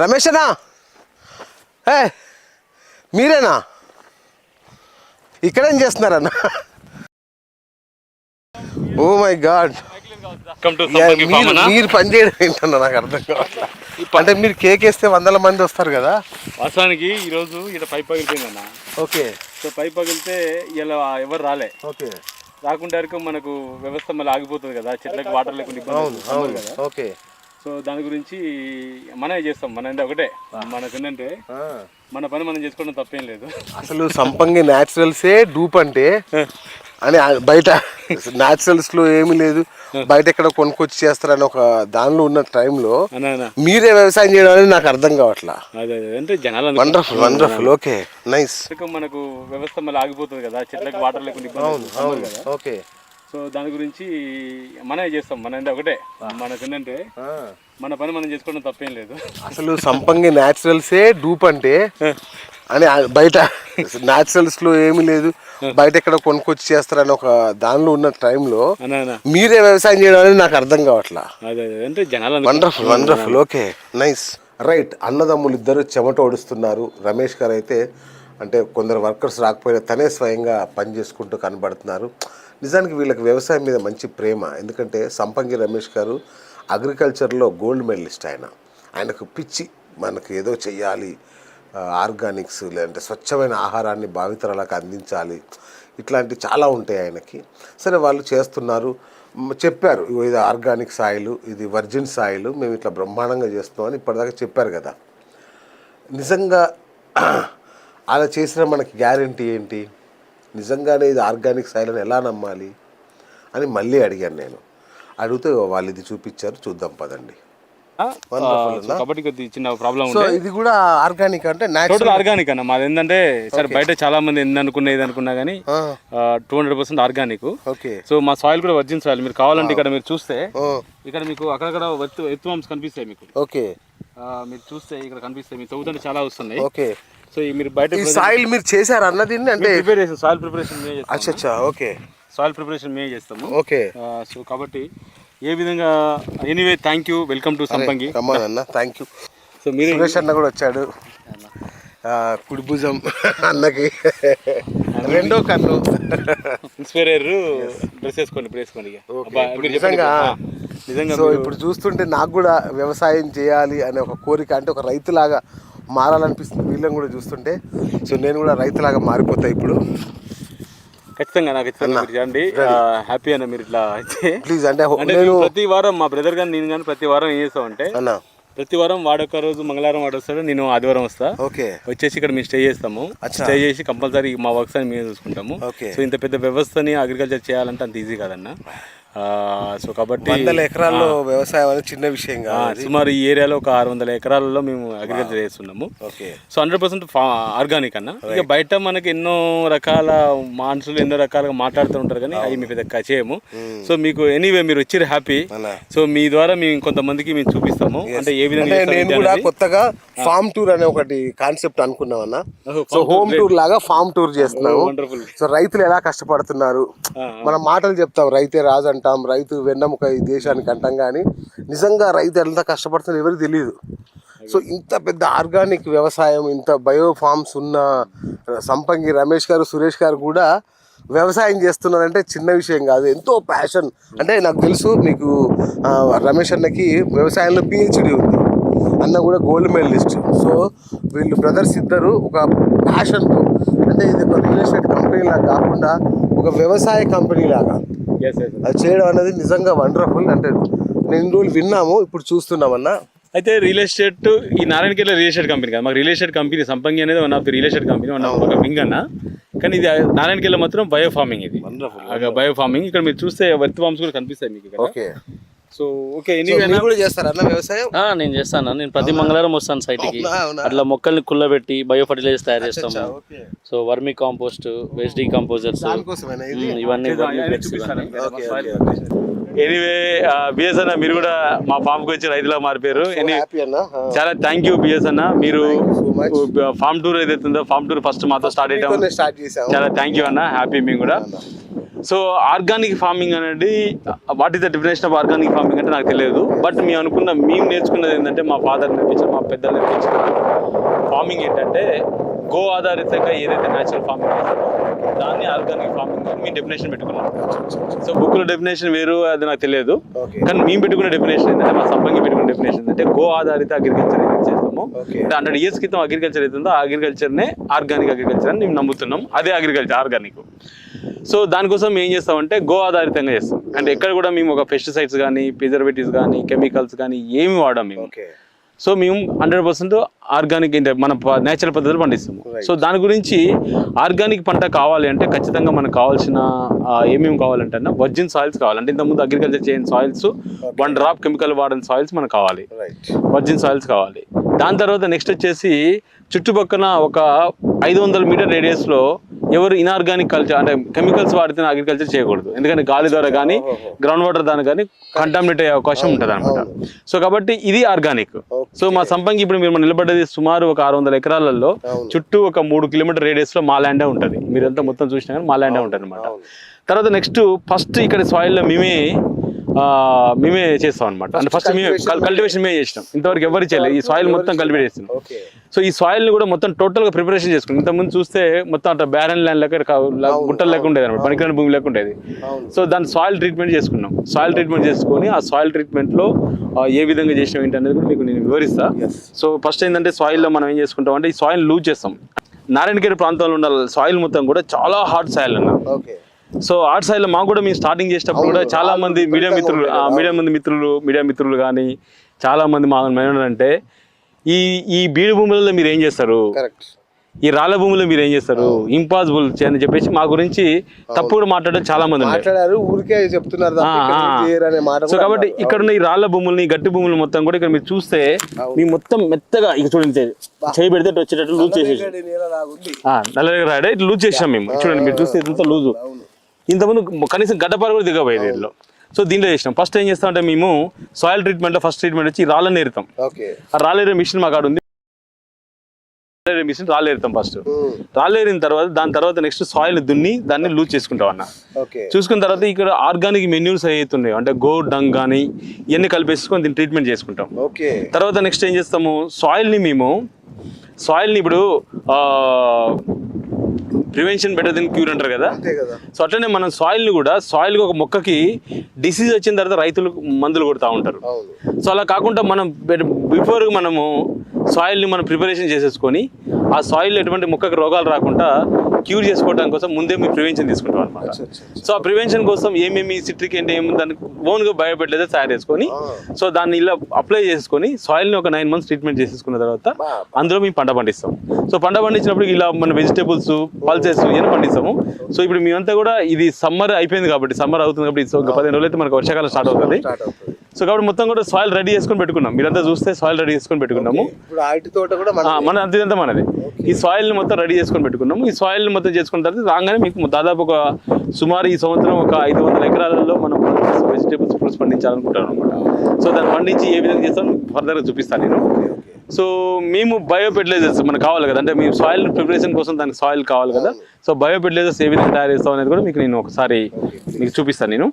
రమేషనా ఏ మీరేనా ఇక్కడేం చేస్తున్నారన్న? Oh my God, మీరు పని చేయడం ఏంటన్నా నాకు అర్థం కావట్లేదు. అంటే మీరు కేక్ వేస్తే 100 మంది వస్తారు కదా. వాస్తవానికి ఈరోజు ఇక్కడ పైప్ పగిలిపోయిందన్న. ఓకే. సో పైప్ పగిలితే ఇలా ఎవరు రాలే. ఓకే. రాకుండా వరకు మనకు వ్యవస్థ మళ్ళీ ఆగిపోతుంది కదా, చెట్లకు వాటర్ లేకుండా ఇబ్బంది కదా. ఓకే. సో దాని గురించి మనమే చేస్తాం. మన అంటే ఒకటే, మనకు ఏంటంటే మన పని మనం చేసుకోవడం తప్పేం లేదు. అసలు సంపంగి న్యాచురల్సే డూప్ అంటే అని బయట న్యాచురల్స్లో ఏమీ లేదు, బయట ఎక్కడ కొనుక్కొచ్చి చేస్తారని ఒక దానిలో ఉన్న టైంలో మీరే వ్యవసాయం చేయడం అనేది నాకు అర్థం కావట్లా. అంటే జనాలు వండర్ఫుల్ వండర్ఫుల్. Okay, nice. మనకు వ్యవస్థ మళ్ళీ ఆగిపోతుంది కదా, చెట్లకు వాటర్ లేకుండా ఇబ్బంది కదా. ఓకే. సో దాని గురించి మనమే చేస్తాం. మన అంటే ఒకటే, మనకు ఏంటంటే మన పని మనం చేసుకోవడం తప్పేం లేదు. అసలు సంపంగి న్యాచురల్సే డూప్ అంటే అని బయట న్యాచురల్స్లో ఏమీ లేదు, బయట ఎక్కడ కొనుక్కొచ్చి చేస్తారని ఒక దానిలో ఉన్న టైంలో మీరే వ్యవసాయం చేయడం అనేది నాకు అర్థం కావట్లా. అంటే జనాలు wonderful wonderful. Okay, nice. Right, అన్నదమ్ములు ఇద్దరు చెమట ఓడుస్తున్నారు. రమేష్ గారు అయితే అంటే కొందరు వర్కర్స్ రాకపోయినా తనే స్వయంగా పని చేసుకుంటూ కనబడుతున్నారు. నిజానికి వీళ్ళకి వ్యవసాయం మీద మంచి ప్రేమ. ఎందుకంటే సంపంగి రమేష్ గారు అగ్రికల్చర్లో గోల్డ్ మెడలిస్ట్. ఆయనకు పిచ్చి మనకు ఏదో చెయ్యాలి, ఆర్గానిక్స్ లేదంటే స్వచ్ఛమైన ఆహారాన్ని భావితరాలకు అందించాలి, ఇట్లాంటి చాలా ఉంటాయి ఆయనకి. సరే వాళ్ళు చేస్తున్నారు, చెప్పారు ఇది ఆర్గానిక్ సాయిల్, ఇది వర్జిన్ సాయిల్, మేము ఇట్లా బ్రహ్మాండంగా చేస్తున్నామని ఇప్పటిదాకా చెప్పారు కదా. నిజంగా అలా చేసిన మనకి గ్యారెంటీ ఏంటి? నిజంగానే ఇది ఆర్గానిక్ సాయిల్ అని ఎలా నమ్మాలి అని మళ్ళీ అడిగాను నేను. అడిగితే వాళ్ళు ఇది చూపించారు, చూద్దాం పదండి. కాబట్టి చిన్న ప్రాబ్లం. సో ఇది కూడా ఆర్గానిక్ అంటే టోటల్ ఆర్గానిక్ అన్న మాది. ఏంటంటే సరే బయట చాలా మంది ఏందనుకున్నా ఇది అనుకున్నా కానీ 200% ఆర్గానిక్. ఓకే. సో మా సాయిల్ కూడా వర్జిన్ సాయిల్. మీరు కావాలంటే ఇక్కడ మీరు చూస్తే ఇక్కడ మీకు అక్కడక్కడ ఎత్తువామ్స్ కనిపిస్తాయి మీకు. ఓకే. మీరు చూస్తే ఇక్కడ కనిపిస్తాయి, మీకు చదువుతుంటే చాలా వస్తున్నాయి. ఓకే. సో మీరు బయట సాయిల్ మీరు చేశారు అన్నది అంటే ప్రిపరేషన్, సాయిల్ ప్రిపరేషన్ మేము చేస్తాము. అచ్చా. ఓకే. సాయిల్ ప్రిపరేషన్ మేము చేస్తాము. ఓకే. సో కాబట్టి ఏ విధంగా anyway thank you, welcome to సంపంగి. అన్న థ్యాంక్ యూ. సో మీరు సురేష్ అన్న కూడా వచ్చాడు, కుడి భుజం అన్నకి రెండో కన్ను. ఇన్స్పైరర్ డ్రెస్ వేసుకోండి, ఇప్పుడు వేసుకోండి. నిజంగా సో ఇప్పుడు చూస్తుంటే నాకు కూడా వ్యవసాయం చేయాలి అనే ఒక కోరిక, అంటే ఒక రైతులాగా మారాలనిపిస్తుంది వీళ్ళని కూడా చూస్తుంటే. సో నేను కూడా రైతులాగా మారిపోతా ఇప్పుడు. ఖచ్చితంగా నాకు చేయండి. హ్యాపీ అన్న మీరు ఇట్లా అయితే ప్లీజ్. అంటే ప్రతి వారం మా బ్రదర్ కానీ నేను కానీ ప్రతి వారం ఏం చేస్తామంటే ప్రతి వారం వాడొక రోజు మంగళవారం వాడు వస్తాడు, నేను ఆదివారం వస్తా. ఓకే. వచ్చేసి ఇక్కడ మేము స్టే చేస్తాము. స్టే చేసి కంపల్సరీ మా వర్క్స్ అని మేము చూసుకుంటాము. సో ఇంత పెద్ద వ్యవస్థని అగ్రికల్చర్ చేయాలంటే అంత ఈజీ కాదన్న. సో కాబట్టి 100 ఎకరాల్లో వ్యవసాయం అనేది చిన్న విషయం కాదు. సుమారు ఈ ఏరియాలో ఒక 600 ఎకరాలలో మేము అగ్రికల్చర్ చేస్తున్నాము. సో 100% ఆర్గానిక్ అన్న. ఇక బయట మనకి ఎన్నో రకాల మనుషులు ఎన్నో రకాలుగా మాట్లాడుతూ ఉంటారు కానీ అవి మీ పెద్ద చేయము. సో మీకు ఎనీవే మీరు వచ్చి హ్యాపీ. సో మీ ద్వారా మేము కొంతమందికి మేము చూపిస్తాము అంటే ఏ విధంగా. నేను కూడా కొత్తగా ఫార్మ్ టూర్ అనే ఒకటి కాన్సెప్ట్ అనుకున్నాం అన్న. సో హోమ్ టూర్ లాగా ఫార్మ్ టూర్ చేస్తున్నాము. సో రైతులు ఎలా కష్టపడుతున్నారు, మనం మాటలు చెప్తాం రైతే రాజు అంటాం, రైతు వెన్నెముక ఈ దేశానికి అంటాం, కానీ నిజంగా రైతు ఎంత కష్టపడుతుందో ఎవరికి తెలియదు. సో ఇంత పెద్ద ఆర్గానిక్ వ్యవసాయం, ఇంత బయో ఫార్మ్స్ ఉన్న సంపంగి రమేష్ గారు, సురేష్ గారు కూడా వ్యవసాయం చేస్తున్నారంటే చిన్న విషయం కాదు, ఎంతో ప్యాషన్. అంటే నాకు తెలుసు మీకు రమేష్ అన్నకి వ్యవసాయంలో PhD ఉంది, అన్న కూడా గోల్డ్ మెడలిస్ట్. సో వీళ్ళు బ్రదర్స్ ఇద్దరు ఒక ప్యాషన్తో, అంటే ఇది ఒక రియల్ ఎస్టేట్ కంపెనీ లాగా కాకుండా ఒక వ్యవసాయ కంపెనీ లాగా అది చేయడం అనేది నిజంగా వండర్ఫుల్. అంటే నేను రోజులు విన్నాము, ఇప్పుడు చూస్తున్నామన్నా. అయితే రియల్ ఎస్టేట్ ఈ నారాయణఖేడ్లో రియల్ ఎస్టేట్ కంపెనీ కదా, మాకు రియల్ ఎస్టేట్ కంపెనీ సంపంగి అనేది one of the real estate company, one of ఒక వింగ్ అన్న. కానీ ఇది నారాయణఖేడ్లో మాత్రం బయో ఫార్మింగ్. ఇది బయో ఫార్మింగ్. ఇక్కడ మీరు చూస్తే వర్త్ ఫార్మ్స్ కూడా కనిపిస్తాయి మీకు. ఓకే. So okay. కూడా చేస్తారన్న వ్యవసాయం? నేను చేస్తాను. నేను ప్రతి మంగళవారం వస్తాను సైట్కి. అట్లా మొక్కల్ని కుల్లబెట్టి బయో ఫర్టిలైజర్స్ తయారు చేస్తాము. So vermi compost, waste decomposers, ఇవన్నీ. ఎనీవే బిఎస్ అన్న మీరు కూడా మా ఫామ్ కి వచ్చి రైతులా మారిపోయారు. చాలా థ్యాంక్ యూ బిఎస్ అన్న. మీరు ఫామ్ టూర్ ఏదైతుందో ఫామ్ టూర్ ఫస్ట్ మాతో స్టార్ట్ అయ్యాము. చాలా థ్యాంక్ యూ అన్న. హ్యాపీ మేము కూడా. సో ఆర్గానిక్ ఫార్మింగ్ అనేది what is the definition of organic farming అంటే నాకు తెలియదు. బట్ మేము నేర్చుకున్నది ఏంటంటే మా ఫాదర్ నేర్పించిన, మా పెద్దలు నేర్పించిన ఫార్మింగ్ ఏంటంటే గో ఆధారితంగా ఏదైతే న్యాచురల్ ఫార్మింగ్ చేస్తారో దాన్ని ఆర్గానిక్ ఫార్మింగ్ అని మేము డెఫినేషన్ పెట్టుకున్నాం. సో బుక్లో డెఫినేషన్ వేరు, అది నాకు తెలియదు. కానీ మేము పెట్టుకున్న డెఫినేషన్ ఏంటంటే, మా సంబంధి పెట్టుకున్న డెఫినేషన్ ఏంటంటే గో ఆధారిత అగ్రికల్చర్ ఏదైతే చేస్తామో, అంటే 100 years క్రితం అగ్రికల్చర్ అవుతుందో ఆ అగ్రికల్చర్నే ఆర్గానిక్ అగ్రికల్చర్ అని మేము నమ్ముతున్నాం. అదే అగ్రికల్చర్ ఆర్గానిక్. సో దానికోసం ఏం చేస్తామంటే గో ఆధారితంగా చేస్తాం. అంటే ఎక్కడ కూడా మేము ఒక పెస్టిసైడ్స్ కానీ, ప్రిజర్వేటివ్స్ కానీ, కెమికల్స్ కానీ ఏమి వాడాం మేము. సో మేము 100% ఆర్గానిక్ మన నేచురల్ పద్ధతులు పండిస్తాము. సో దాని గురించి ఆర్గానిక్ పంట కావాలి అంటే ఖచ్చితంగా మనకు కావాల్సిన ఏమేమి కావాలంటే వర్జిన్ సాయిల్స్ కావాలి. అంటే ఇంతకుముందు అగ్రికల్చర్ చేయని సాయిల్స్, 1 drop కెమికల్ వాడని సాయిల్స్ మనకు కావాలి, వర్జిన్ సాయిల్స్ కావాలి. దాని తర్వాత నెక్స్ట్ వచ్చేసి చుట్టుపక్కల ఒక 500 meter రేడియస్లో ఎవరు ఇన్ఆర్గానిక్ కల్చర్ అంటే కెమికల్స్ వాడితే అగ్రికల్చర్ చేయకూడదు. ఎందుకంటే గాలి ద్వారా కానీ, గ్రౌండ్ వాటర్ ద్వారా కానీ కంటామినేట్ అయ్యే అవకాశం ఉంటుంది అనమాట. సో కాబట్టి ఇది ఆర్గానిక్. సో మా సంపంగి ఇప్పుడు మీరు నిలబడ్డది సుమారు ఒక 600 ఎకరాలలో చుట్టూ ఒక 3 kilometer రేడియస్లో మా ల్యాండే ఉంటుంది. మీరంతా మొత్తం చూసినా కానీ మా ల్యాండే ఉంటుంది అనమాట. తర్వాత నెక్స్ట్ ఫస్ట్ ఇక్కడ సాయిల్లో మేమే చేస్తాం అనమాట. అంటే ఫస్ట్ మేము కల్టివేషన్ మేము చేసినాం. ఇంతవరకు ఎవరు చేయలేదు. ఈ సాయిల్ మొత్తం కల్టివేట్ చేస్తున్నాం. సో ఈ సాయిల్ని కూడా మొత్తం టోటల్గా ప్రిపరేషన్ చేసుకున్నాం. ఇంతకుముందు చూస్తే మొత్తం అట్లా బ్యారన్ ల్యాండ్ లెక్క గుట్టలు లెక్క ఉండేది అనమాట, పనికిరాని భూమి లెక్క ఉండేది. సో దాన్ని సాయిల్ ట్రీట్మెంట్ చేసుకున్నాం. సాయిల్ ట్రీట్మెంట్ చేసుకొని ఆ సాయిల్ ట్రీట్మెంట్లో ఏ విధంగా చేసినాం ఏంటి అనేది కూడా మీకు నేను వివరిస్తా. సో ఫస్ట్ ఏంటంటే సాయిల్లో మనం ఏం చేసుకుంటాం అంటే ఈ సాయిల్ లూజ్ చేస్తాం. నారాయణఖేడ్ ప్రాంతంలో ఉన్న సాయిల్ మొత్తం కూడా చాలా హార్డ్ సాయిల్ అన్న. సో హార్డ్ సాయిల్ మాకు కూడా మేము స్టార్టింగ్ చేసేటప్పుడు కూడా చాలా మంది మీడియా మిత్రులు కానీ చాలా మంది మా అంటే ఈ బీడు భూములలో మీరు ఏం చేస్తారు, ఈ రాళ్ళ భూములో మీరు ఏం చేస్తారు, ఇంపాసిబుల్ అని చెప్పేసి మా గురించి తప్పు కూడా మాట్లాడడం చాలా మంది మాట్లాడారు. ఊరికే చెప్తున్నారు. సో కాబట్టి ఇక్కడ ఉన్న ఈ రాళ్ళ భూముల్ని, గట్టి భూములు మొత్తం కూడా ఇక్కడ మీరు చూస్తే మీ మొత్తం మెత్తగా ఇక చూడండి, చేయి పెడితే వచ్చేటట్టు లూజ్ చేసేసి నల్లరేగరాడే లూజ్ చేసాం మేము. చూడండి మీరు చూస్తే ఇంత లూజు. ఇంతకుముందు కనీసం గడ్డపార కూడా దిగబోయేది దీంట్లో. సో దీంట్లో చేసినాం. ఫస్ట్ ఏం చేస్తామంటే మేము సాయిల్ ట్రీట్మెంట్లో ఫస్ట్ ట్రీట్మెంట్ వచ్చి రాళ్ళని ఏరుతాం. ఆ రాళ్ళేరే మిషన్ మాకు ఉంది. Machine రాళ్ళేరుతాం first. రాళ్ళేరిన తర్వాత దాని తర్వాత నెక్స్ట్ సాయిల్ దున్ని దాన్ని లూజ్ చేసుకుంటాం అన్న. చూసుకున్న తర్వాత ఇక్కడ ఆర్గానిక్ మెన్యూర్స్ అవుతున్నాయి అంటే గో డంగ్ కానీ ఇవన్నీ కలిపేసుకొని దీన్ని ట్రీట్మెంట్ చేసుకుంటాం. తర్వాత నెక్స్ట్ ఏం చేస్తాము, సాయిల్ని ఇప్పుడు ప్రివెన్షన్ బెటర్ దెన్ క్యూర్ అంటారు కదా. సో అట్లనే మనం సాయిల్ని కూడా ఒక మొక్కకి డిసీజ్ వచ్చిన తర్వాత రైతులు మందులు కొడుతూ ఉంటారు. సో అలా కాకుండా మనం బిఫోర్ మనము సాయిల్ని మనం ప్రిపరేషన్ చేసేసుకొని ఆ సాయిల్ ఎటువంటి మొక్కకి రోగాలు రాకుండా క్యూర్ చేసుకోవడం కోసం ముందే మేము ప్రివెన్షన్ తీసుకుంటాం అనమాట. సో ఆ ప్రివెన్షన్ కోసం ఏమేమి సిట్రిక్ ఏంటి ఏమి దానికి ఓన్గా బయోఫెర్టిలైజర్ తయారు చేసుకొని సో దాన్ని ఇలా అప్లై చేసుకొని సాయిల్ని ఒక 9 months ట్రీట్మెంట్ చేసేసుకున్న తర్వాత అందులో మేము పంట పండిస్తాం. సో పంట పండించినప్పుడు ఇలా మన వెజిటేబుల్స్, పల్సెస్ ఇవన్నీ పండిస్తాము. సో ఇప్పుడు మేమంతా కూడా ఇది సమ్మర్ అయిపోయింది కాబట్టి, సమ్మర్ అవుతుంది కాబట్టి ఒక 15 రోజులు అయితే మనకు వర్షాకాలం స్టార్ట్ అవుతుంది. సో కాబట్టి మొత్తం కూడా సాయిల్ రెడీ చేసుకొని పెట్టుకున్నాం. మీరంతా చూస్తే సాయిల్ రెడీ చేసుకొని పెట్టుకున్నాము. మన అంతా మనది. ఈ సాయిల్ని మొత్తం రెడీ చేసుకొని పెట్టుకున్నాము. ఈ సాయిల్ని మొత్తం చేసుకున్న తర్వాత రాగానే మీకు దాదాపు ఒక సుమారు ఈ సంవత్సరం ఒక 500 ఎకరాలలో మనం వెజిటేబుల్స్, ఫ్రూట్స్ పండించాలనుకుంటాను అనమాట. సో దాన్ని పండించి ఏ విధంగా చేస్తాను ఫర్దర్గా చూపిస్తాను నేను. సో మేము బయోఫెర్టిలైజర్స్ మనకు కావాలి కదా, అంటే మేము సాయిల్ ప్రిపరేషన్ కోసం దానికి సాయిల్ కావాలి కదా. సో బయోఫెర్టిలైజర్స్ ఏ విధంగా తయారు చేస్తాం అనేది కూడా మీకు నేను ఒకసారి మీకు చూపిస్తాను నేను.